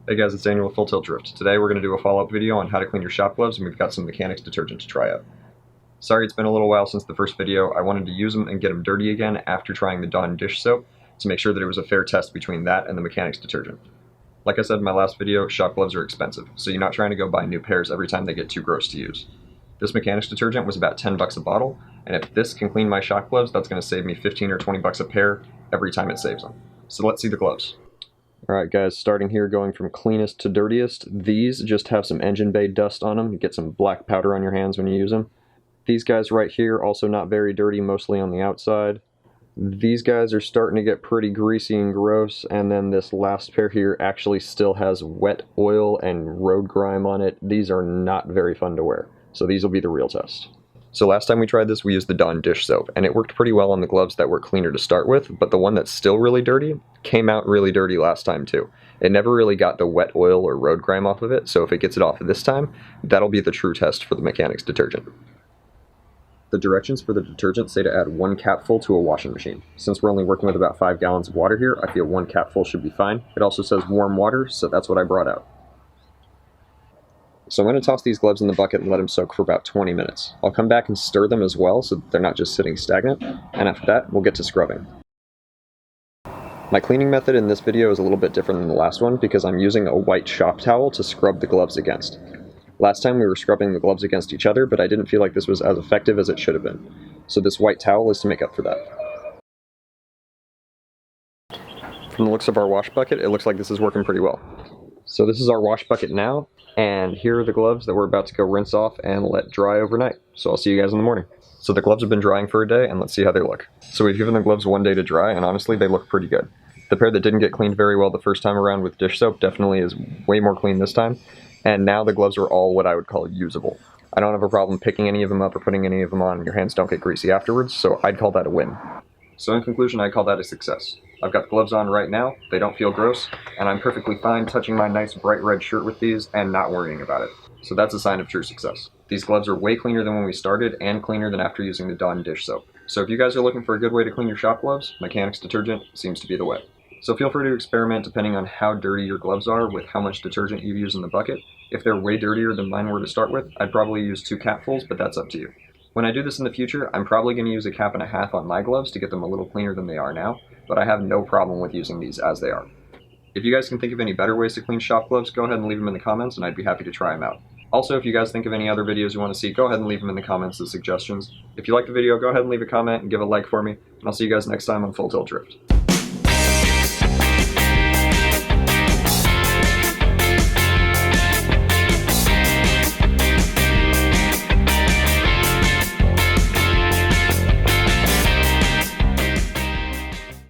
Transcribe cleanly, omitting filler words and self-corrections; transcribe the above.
Hey guys, it's Daniel with Full Tilt Drift. Today we're going to do a follow-up video on how to clean your shop gloves, and we've got some mechanics detergent to try out. Sorry it's been a little while since the first video. I wanted to use them and get them dirty again after trying the Dawn dish soap to make sure that it was a fair test between that and the mechanics detergent. Like I said in my last video, shop gloves are expensive, so you're not trying to go buy new pairs every time they get too gross to use. This mechanics detergent was about 10 bucks a bottle, and if this can clean my shop gloves, that's going to save me 15 or 20 bucks a pair every time it saves them. So let's see the gloves. Alright guys, starting here, going from cleanest to dirtiest. These just have some engine bay dust on them. You get some black powder on your hands when you use them. These guys right here, also not very dirty, mostly on the outside. These guys are starting to get pretty greasy and gross, and then this last pair here actually still has wet oil and road grime on it. These are not very fun to wear, so these will be the real test. So last time we tried this, we used the Dawn dish soap, and it worked pretty well on the gloves that were cleaner to start with, but the one that's still really dirty came out really dirty last time too. It never really got the wet oil or road grime off of it, so if it gets it off this time, that'll be the true test for the mechanics detergent. The directions for the detergent say to add 1 capful to a washing machine. Since we're only working with about 5 gallons of water here, I feel 1 capful should be fine. It also says warm water, so that's what I brought out. So I'm going to toss these gloves in the bucket and let them soak for about 20 minutes. I'll come back and stir them as well so that they're not just sitting stagnant, and after that we'll get to scrubbing. My cleaning method in this video is a little bit different than the last one because I'm using a white shop towel to scrub the gloves against. Last time we were scrubbing the gloves against each other, but I didn't feel like this was as effective as it should have been. So this white towel is to make up for that. From the looks of our wash bucket, it looks like this is working pretty well. So this is our wash bucket now, and here are the gloves that we're about to go rinse off and let dry overnight. So I'll see you guys in the morning. So the gloves have been drying for a day, and let's see how they look. So we've given the gloves 1 day to dry, and honestly they look pretty good. The pair that didn't get cleaned very well the first time around with dish soap definitely is way more clean this time, and now the gloves are all what I would call usable. I don't have a problem picking any of them up or putting any of them on, and your hands don't get greasy afterwards, so I'd call that a win. So in conclusion, I call that a success. I've got the gloves on right now, they don't feel gross, and I'm perfectly fine touching my nice bright red shirt with these and not worrying about it. So that's a sign of true success. These gloves are way cleaner than when we started and cleaner than after using the Dawn dish soap. So if you guys are looking for a good way to clean your shop gloves, mechanics detergent seems to be the way. So feel free to experiment depending on how dirty your gloves are with how much detergent you use in the bucket. If they're way dirtier than mine were to start with, I'd probably use 2 capfuls, but that's up to you. When I do this in the future, I'm probably going to use 1.5 caps on my gloves to get them a little cleaner than they are now, but I have no problem with using these as they are. If you guys can think of any better ways to clean shop gloves, go ahead and leave them in the comments and I'd be happy to try them out. Also, if you guys think of any other videos you want to see, go ahead and leave them in the comments as suggestions. If you like the video, go ahead and leave a comment and give a like for me, and I'll see you guys next time on Full Tilt Drift.